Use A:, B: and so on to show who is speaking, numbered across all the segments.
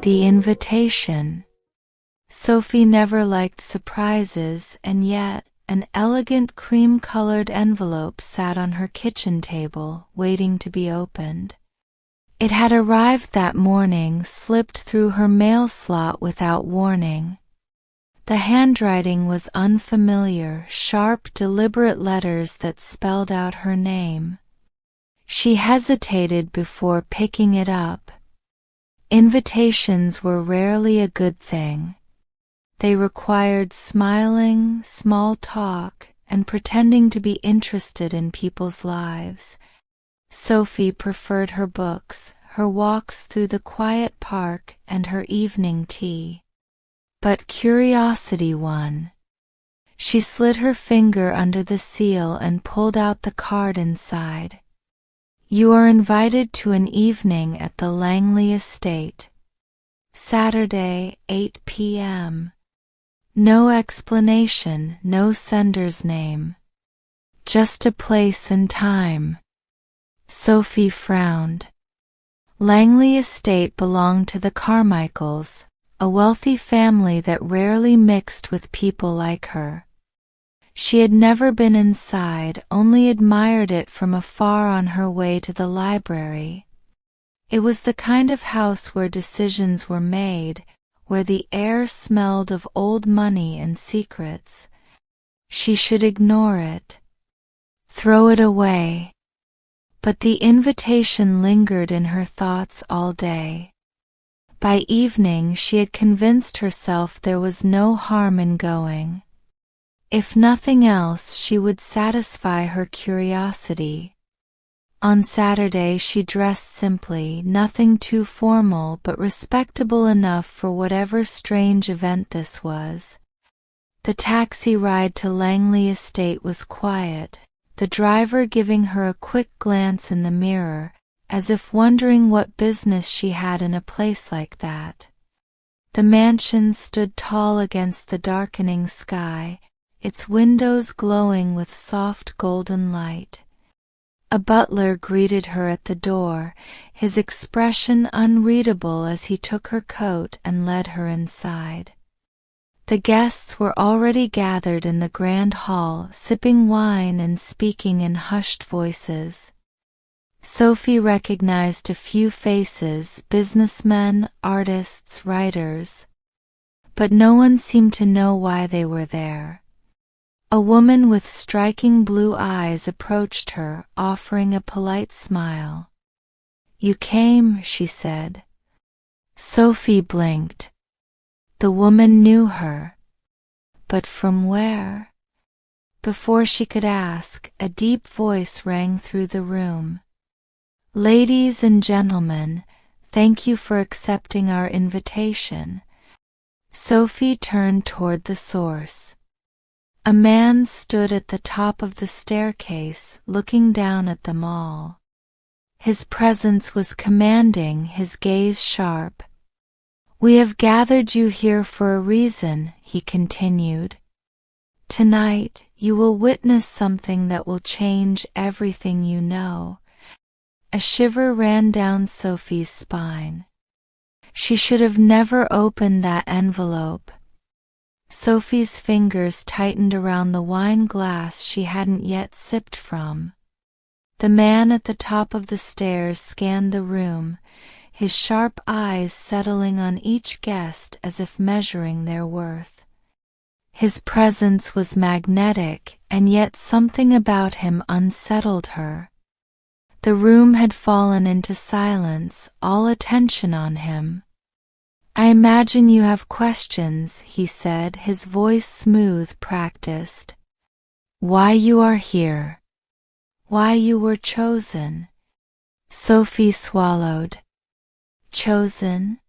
A: The invitation. Sophie never liked surprises, and yet an elegant cream-colored envelope sat on her kitchen table, waiting to be opened. It had arrived that morning, slipped through her mail slot without warning. The handwriting was unfamiliar, sharp, deliberate letters that spelled out her name. She hesitated before picking it up. Invitations were rarely a good thing. They required smiling, small talk, and pretending to be interested in people's lives. Sophie preferred her books, her walks through the quiet park, and her evening tea. But curiosity won. She slid her finger under the seal and pulled out the card inside. You are invited to an evening at the Langley estate. Saturday, 8 p.m. No explanation, no sender's name. Just a place and time. Sophie frowned. Langley estate belonged to the Carmichaels, a wealthy family that rarely mixed with people like her. She had never been inside, only admired it from afar on her way to the library. It was the kind of house where decisions were made, where the air smelled of old money and secrets. She should ignore it. Throw it away. But the invitation lingered in her thoughts all day. By evening she had convinced herself there was no harm in going. If nothing else, she would satisfy her curiosity. On Saturday she dressed simply, nothing too formal but respectable enough for whatever strange event this was. The taxi ride to Langley estate was quiet, the driver giving her a quick glance in the mirror, as if wondering what business she had in a place like that. The mansion stood tall against the darkening sky, its windows glowing with soft golden light. A butler greeted her at the door, his expression unreadable as he took her coat and led her inside. The guests were already gathered in the grand hall, sipping wine and speaking in hushed voices. Sophie recognized a few faces, businessmen, artists, writers. But no one seemed to know why they were there. A woman with striking blue eyes approached her, offering a polite smile. You came, she said. Sophie blinked. The woman knew her. But from where? Before she could ask, a deep voice rang through the room. Ladies and gentlemen, thank you for accepting our invitation. Sophie turned toward the source. A man stood at the top of the staircase, looking down at them all. His presence was commanding, his gaze sharp. We have gathered you here for a reason, he continued. Tonight, you will witness something that will change everything you know. A shiver ran down Sophie's spine. She should have never opened that envelope. Sophie's fingers tightened around the wine glass she hadn't yet sipped from. The man at the top of the stairs scanned the room, his sharp eyes settling on each guest as if measuring their worth. His presence was magnetic, and yet something about him unsettled her. The room had fallen into silence, all attention on him. I imagine you have questions, he said, his voice smooth, practiced. Why you are here. Why you were chosen. Sophie swallowed. Chosen?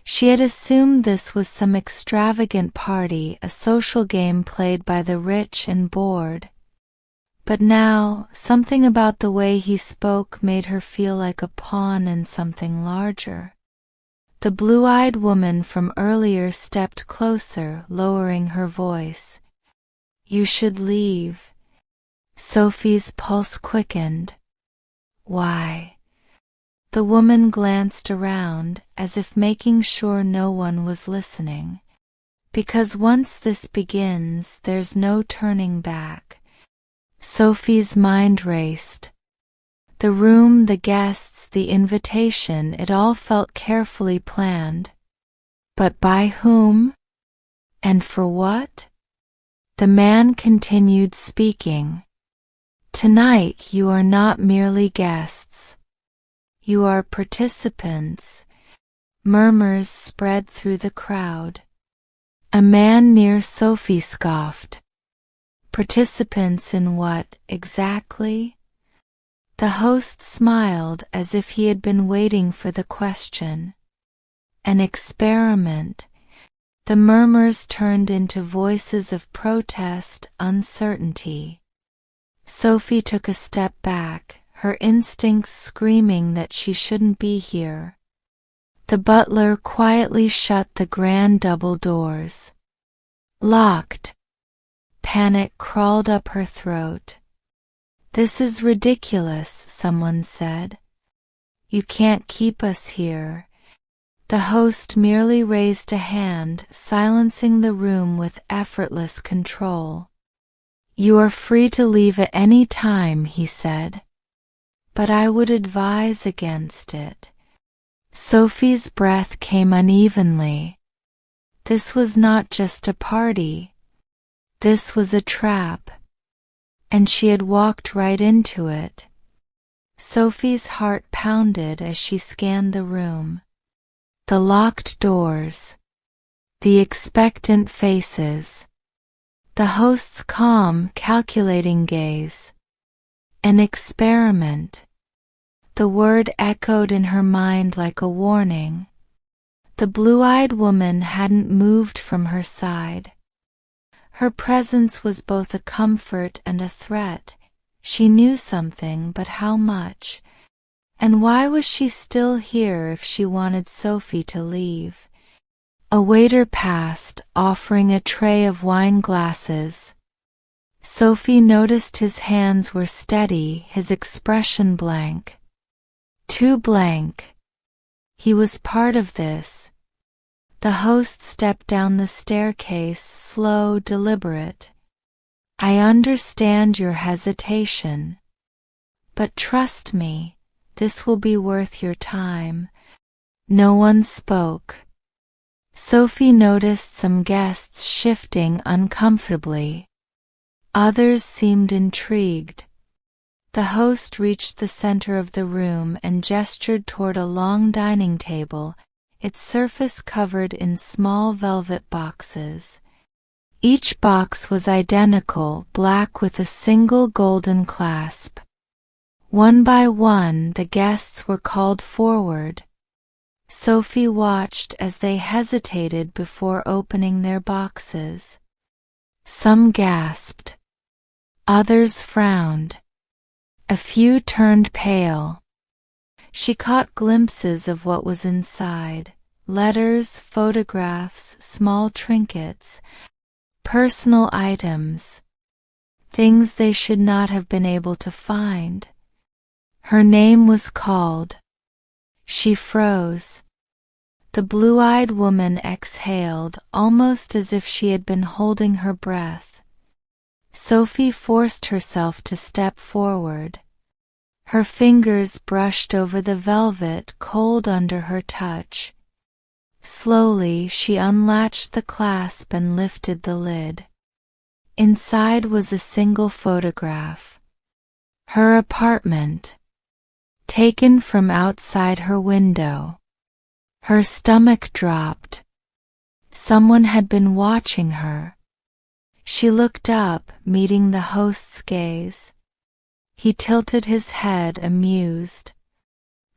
A: She had assumed this was some extravagant party, a social game played by the rich and bored. But now, something about the way he spoke made her feel like a pawn in something larger. The blue-eyed woman from earlier stepped closer, lowering her voice. You should leave. Sophie's pulse quickened. Why? The woman glanced around, as if making sure no one was listening. Because once this begins, there's no turning back. Sophie's mind raced. The room, the guests, the invitation, it all felt carefully planned. But by whom? And for what? The man continued speaking. Tonight you are not merely guests. You are participants. Murmurs spread through the crowd. A man near Sophie scoffed. Participants in what, exactly? The host smiled as if he had been waiting for the question. An experiment. The murmurs turned into voices of protest, uncertainty. Sophie took a step back, her instincts screaming that she shouldn't be here. The butler quietly shut the grand double doors. Locked. Panic crawled up her throat. "This is ridiculous," someone said. "You can't keep us here." The host merely raised a hand, silencing the room with effortless control. "You are free to leave at any time," he said. "But I would advise against it." Sophie's breath came unevenly. This was not just a party. This was a trap. And she had walked right into it. Sophie's heart pounded as she scanned the room. The locked doors. The expectant faces. The host's calm, calculating gaze. An experiment. The word echoed in her mind like a warning. The blue-eyed woman hadn't moved from her side. Her presence was both a comfort and a threat. She knew something, but how much? And why was she still here if she wanted Sophie to leave? A waiter passed, offering a tray of wine glasses. Sophie noticed his hands were steady, his expression blank. Too blank. He was part of this. The host stepped down the staircase, slow, deliberate. "I understand your hesitation. But trust me, this will be worth your time." No one spoke. Sophie noticed some guests shifting uncomfortably. Others seemed intrigued. The host reached the center of the room and gestured toward a long dining table, its surface covered in small velvet boxes. Each box was identical, black with a single golden clasp. One by one, the guests were called forward. Sophie watched as they hesitated before opening their boxes. Some gasped. Others frowned. A few turned pale. She caught glimpses of what was inside: letters, photographs, small trinkets, personal items, things they should not have been able to find. Her name was called. She froze. The blue-eyed woman exhaled, almost as if she had been holding her breath. Sophie forced herself to step forward. Her fingers brushed over the velvet, cold under her touch. Slowly she unlatched the clasp and lifted the lid. Inside was a single photograph. Her apartment. Taken from outside her window. Her stomach dropped. Someone had been watching her. She looked up, meeting the host's gaze. He tilted his head, amused.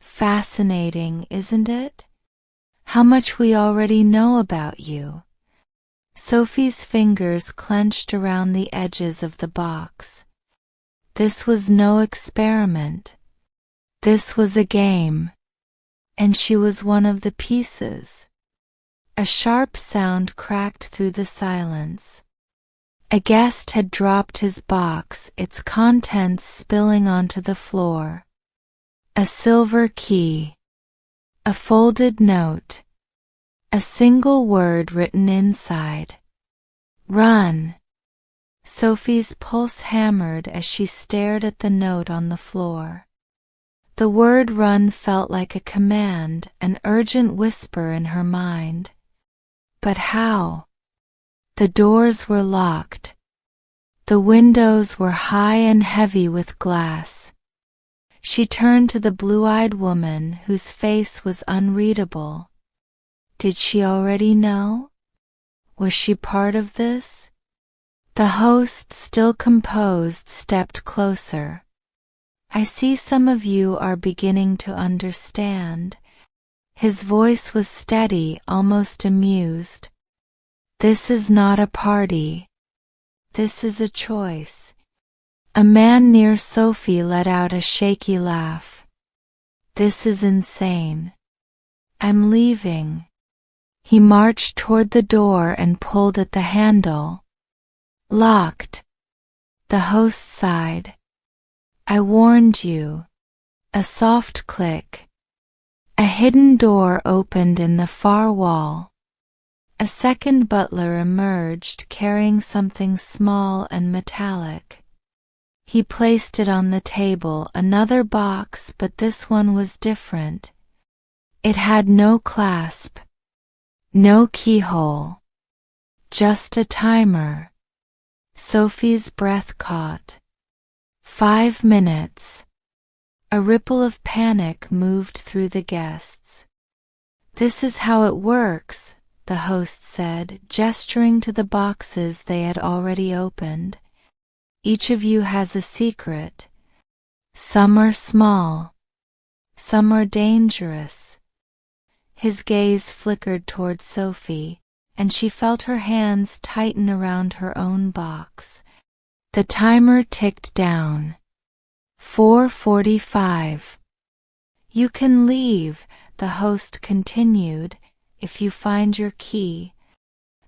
A: "Fascinating, isn't it? How much we already know about you." Sophie's fingers clenched around the edges of the box. This was no experiment. This was a game. And she was one of the pieces. A sharp sound cracked through the silence. A guest had dropped his box, its contents spilling onto the floor. A silver key. A folded note. A single word written inside. Run. Sophie's pulse hammered as she stared at the note on the floor. The word run felt like a command, an urgent whisper in her mind. But how? The doors were locked. The windows were high and heavy with glass. She turned to the blue-eyed woman whose face was unreadable. Did she already know? Was she part of this? The host, still composed, stepped closer. I see some of you are beginning to understand. His voice was steady, almost amused. This is not a party. This is a choice. A man near Sophie let out a shaky laugh. This is insane. I'm leaving. He marched toward the door and pulled at the handle. Locked. The host sighed. I warned you. A soft click. A hidden door opened in the far wall. A second butler emerged carrying something small and metallic. He placed it on the table, another box, but this one was different. It had no clasp. No keyhole. Just a timer. Sophie's breath caught. 5 minutes. A ripple of panic moved through the guests. This is how it works, the host said, gesturing to the boxes they had already opened. Each of you has a secret. Some are small. Some are dangerous. His gaze flickered toward Sophie, and she felt her hands tighten around her own box. The timer ticked down. 4:45. You can leave, the host continued, if you find your key.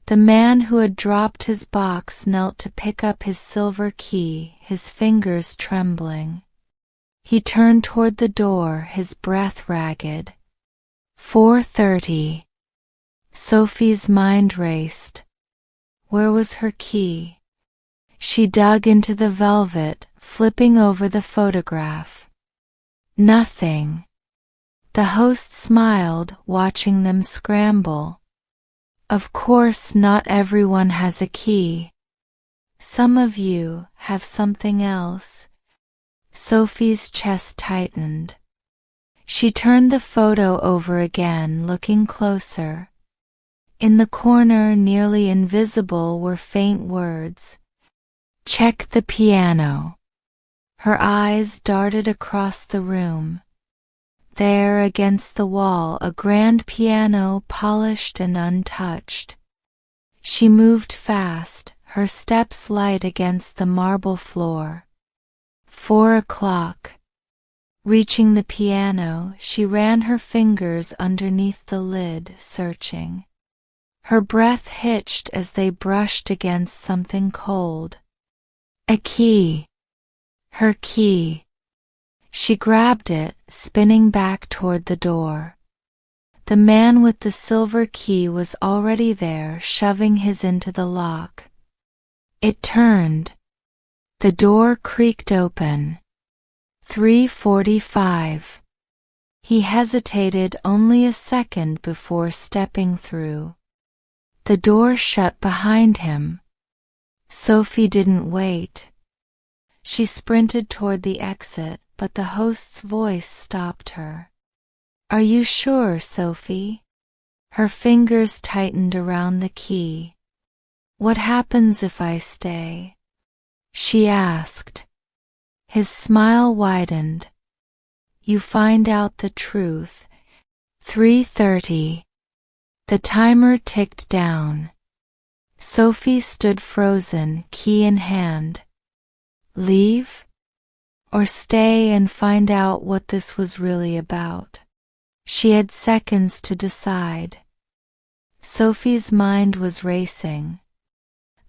A: The man who had dropped his box knelt to pick up his silver key, his fingers trembling. He turned toward the door, his breath ragged. 4:30. Sophie's mind raced. Where was her key? She dug into the velvet, flipping over the photograph. Nothing. The host smiled, watching them scramble. Of course, not everyone has a key. Some of you have something else. Sophie's chest tightened. She turned the photo over again, looking closer. In the corner, nearly invisible, were faint words. Check the piano. Her eyes darted across the room. There, against the wall, a grand piano, polished and untouched. She moved fast, her steps light against the marble floor. 4 o'clock. Reaching the piano, she ran her fingers underneath the lid, searching. Her breath hitched as they brushed against something cold. A key. Her key. She grabbed it, spinning back toward the door. The man with the silver key was already there, shoving his into the lock. It turned. The door creaked open. 3:45. He hesitated only a second before stepping through. The door shut behind him. Sophie didn't wait. She sprinted toward the exit, but the host's voice stopped her. Are you sure, Sophie? Her fingers tightened around the key. What happens if I stay? She asked. His smile widened. You find out the truth. 3:30. The timer ticked down. Sophie stood frozen, key in hand. Leave? Or stay and find out what this was really about? She had seconds to decide. Sophie's mind was racing.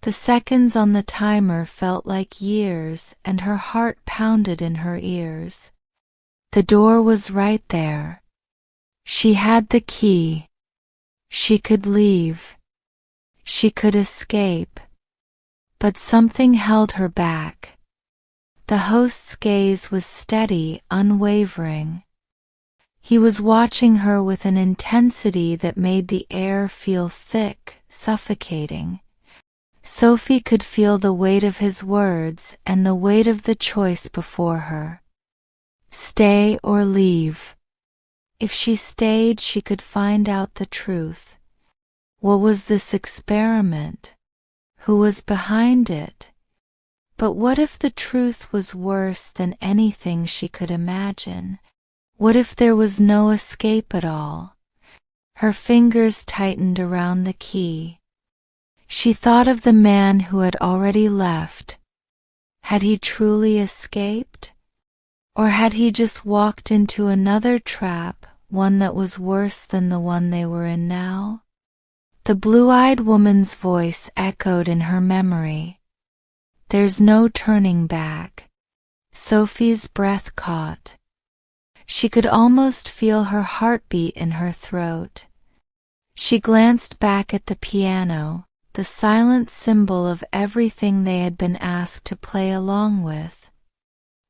A: The seconds on the timer felt like years, and her heart pounded in her ears. The door was right there. She had the key. She could leave. She could escape. But something held her back. The host's gaze was steady, unwavering. He was watching her with an intensity that made the air feel thick, suffocating. Sophie could feel the weight of his words and the weight of the choice before her. Stay or leave. If she stayed, she could find out the truth. What was this experiment? Who was behind it? But what if the truth was worse than anything she could imagine? What if there was no escape at all? Her fingers tightened around the key. She thought of the man who had already left. Had he truly escaped? Or had he just walked into another trap, one that was worse than the one they were in now? The blue-eyed woman's voice echoed in her memory. There's no turning back. Sophie's breath caught. She could almost feel her heartbeat in her throat. She glanced back at the piano, the silent symbol of everything they had been asked to play along with.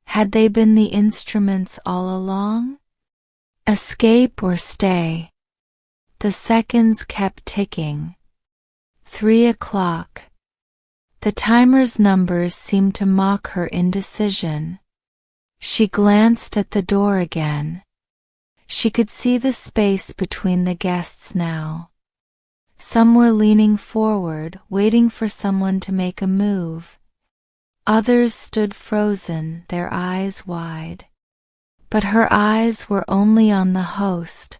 A: Had they been the instruments all along? Escape or stay? The seconds kept ticking. 3 o'clock. The timer's numbers seemed to mock her indecision. She glanced at the door again. She could see the space between the guests now. Some were leaning forward, waiting for someone to make a move. Others stood frozen, their eyes wide. But her eyes were only on the host.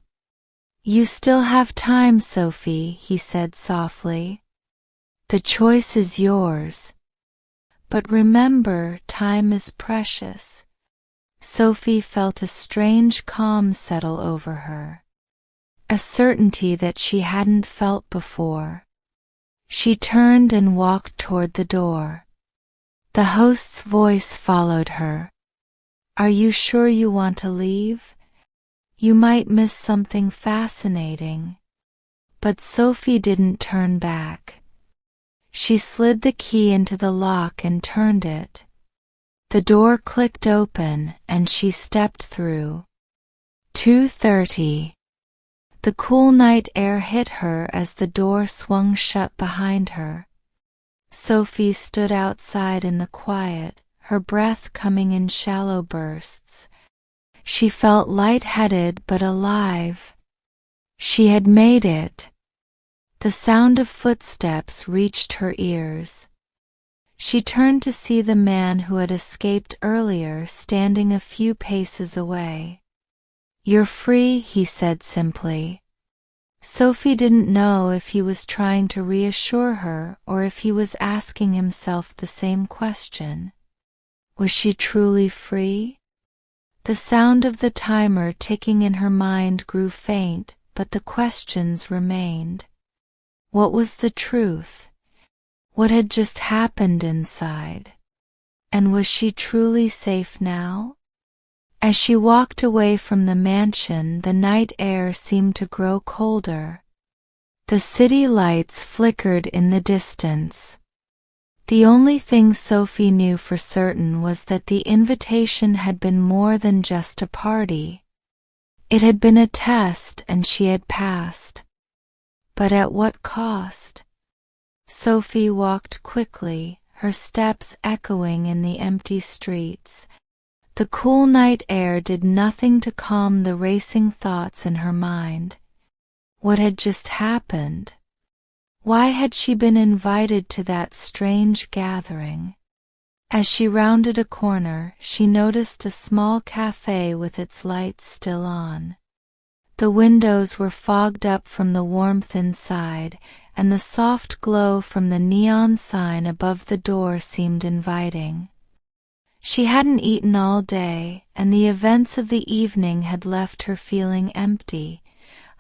A: You still have time, Sophie, he said softly. The choice is yours. But remember, time is precious. Sophie felt a strange calm settle over her. A certainty that she hadn't felt before. She turned and walked toward the door. The host's voice followed her. Are you sure you want to leave? You might miss something fascinating. But Sophie didn't turn back. She slid the key into the lock and turned it. The door clicked open and she stepped through. 2:30. The cool night air hit her as the door swung shut behind her. Sophie stood outside in the quiet, her breath coming in shallow bursts. She felt lightheaded but alive. She had made it. The sound of footsteps reached her ears. She turned to see the man who had escaped earlier standing a few paces away. You're free, he said simply. Sophie didn't know if he was trying to reassure her or if he was asking himself the same question. Was she truly free? The sound of the timer ticking in her mind grew faint, but the questions remained. What was the truth? What had just happened inside? And was she truly safe now? As she walked away from the mansion, the night air seemed to grow colder. The city lights flickered in the distance. The only thing Sophie knew for certain was that the invitation had been more than just a party. It had been a test and she had passed. But at what cost? Sophie walked quickly, her steps echoing in the empty streets. The cool night air did nothing to calm the racing thoughts in her mind. What had just happened? Why had she been invited to that strange gathering? As she rounded a corner, she noticed a small cafe with its lights still on. The windows were fogged up from the warmth inside, and the soft glow from the neon sign above the door seemed inviting. She hadn't eaten all day, and the events of the evening had left her feeling empty,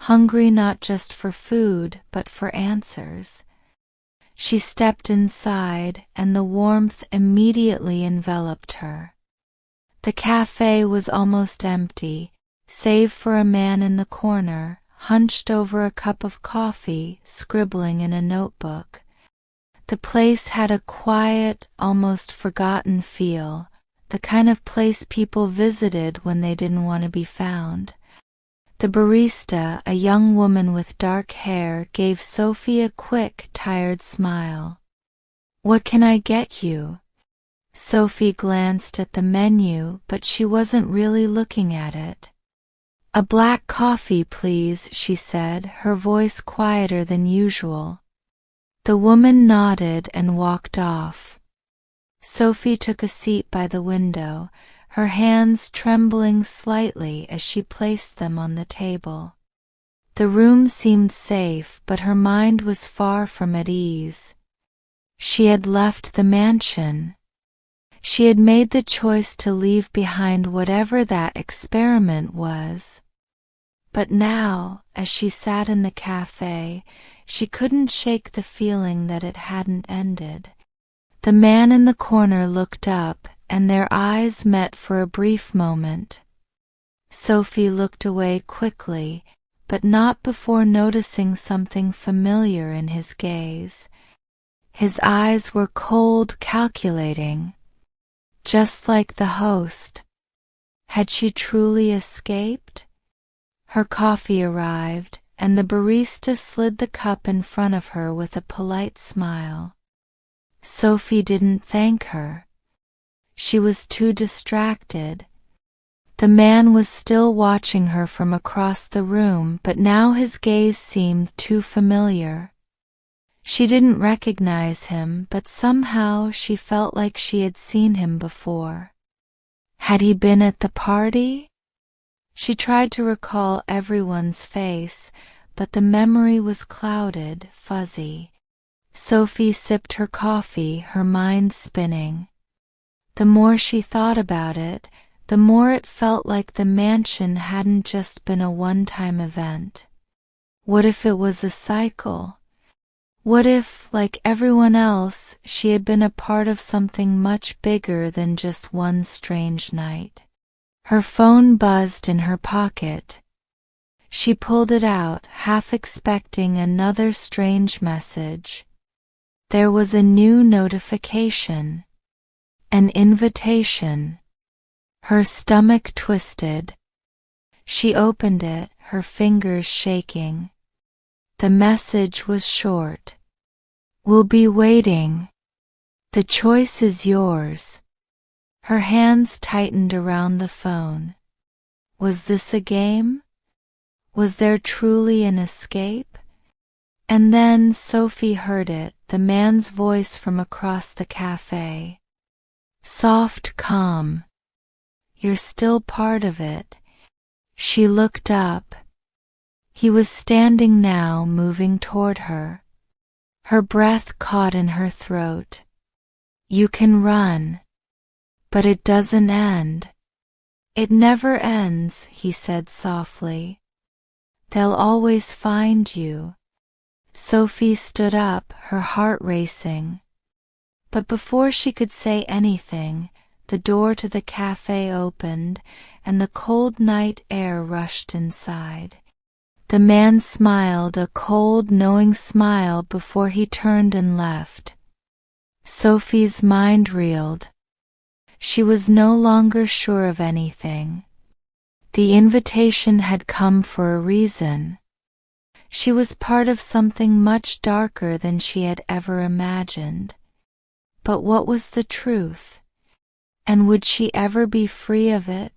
A: hungry not just for food, but for answers. She stepped inside, and the warmth immediately enveloped her. The cafe was almost empty, save for a man in the corner, hunched over a cup of coffee, scribbling in a notebook. The place had a quiet, almost forgotten feel, the kind of place people visited when they didn't want to be found. The barista, a young woman with dark hair, gave Sophie a quick, tired smile. "What can I get you?" Sophie glanced at the menu, but she wasn't really looking at it. "A black coffee, please," she said, her voice quieter than usual. The woman nodded and walked off. Sophie took a seat by the window, her hands trembling slightly as she placed them on the table. The room seemed safe, but her mind was far from at ease. She had left the mansion. She had made the choice to leave behind whatever that experiment was. But now, as she sat in the cafe, she couldn't shake the feeling that it hadn't ended. The man in the corner looked up, and their eyes met for a brief moment. Sophie looked away quickly, but not before noticing something familiar in his gaze. His eyes were cold, calculating, just like the host. Had she truly escaped? Her coffee arrived, and the barista slid the cup in front of her with a polite smile. Sophie didn't thank her. She was too distracted. The man was still watching her from across the room, but now his gaze seemed too familiar. She didn't recognize him, but somehow she felt like she had seen him before. Had he been at the party? She tried to recall everyone's face, but the memory was clouded, fuzzy. Sophie sipped her coffee, her mind spinning. The more she thought about it, the more it felt like the mansion hadn't just been a one-time event. What if it was a cycle? What if, like everyone else, she had been a part of something much bigger than just one strange night? Her phone buzzed in her pocket. She pulled it out, half expecting another strange message. There was a new notification. An invitation. Her stomach twisted. She opened it, her fingers shaking. The message was short. "We'll be waiting. The choice is yours." Her hands tightened around the phone. Was this a game? Was there truly an escape? And then Sophie heard it, the man's voice from across the cafe. Soft, calm. "You're still part of it." She looked up. He was standing now, moving toward her. Her breath caught in her throat. "You can run. But it doesn't end." "It never ends," he said softly. "They'll always find you." Sophie stood up, her heart racing. But before she could say anything, the door to the cafe opened, and the cold night air rushed inside. The man smiled, a cold, knowing smile, before he turned and left. Sophie's mind reeled. She was no longer sure of anything. The invitation had come for a reason. She was part of something much darker than she had ever imagined. But what was the truth? And would she ever be free of it?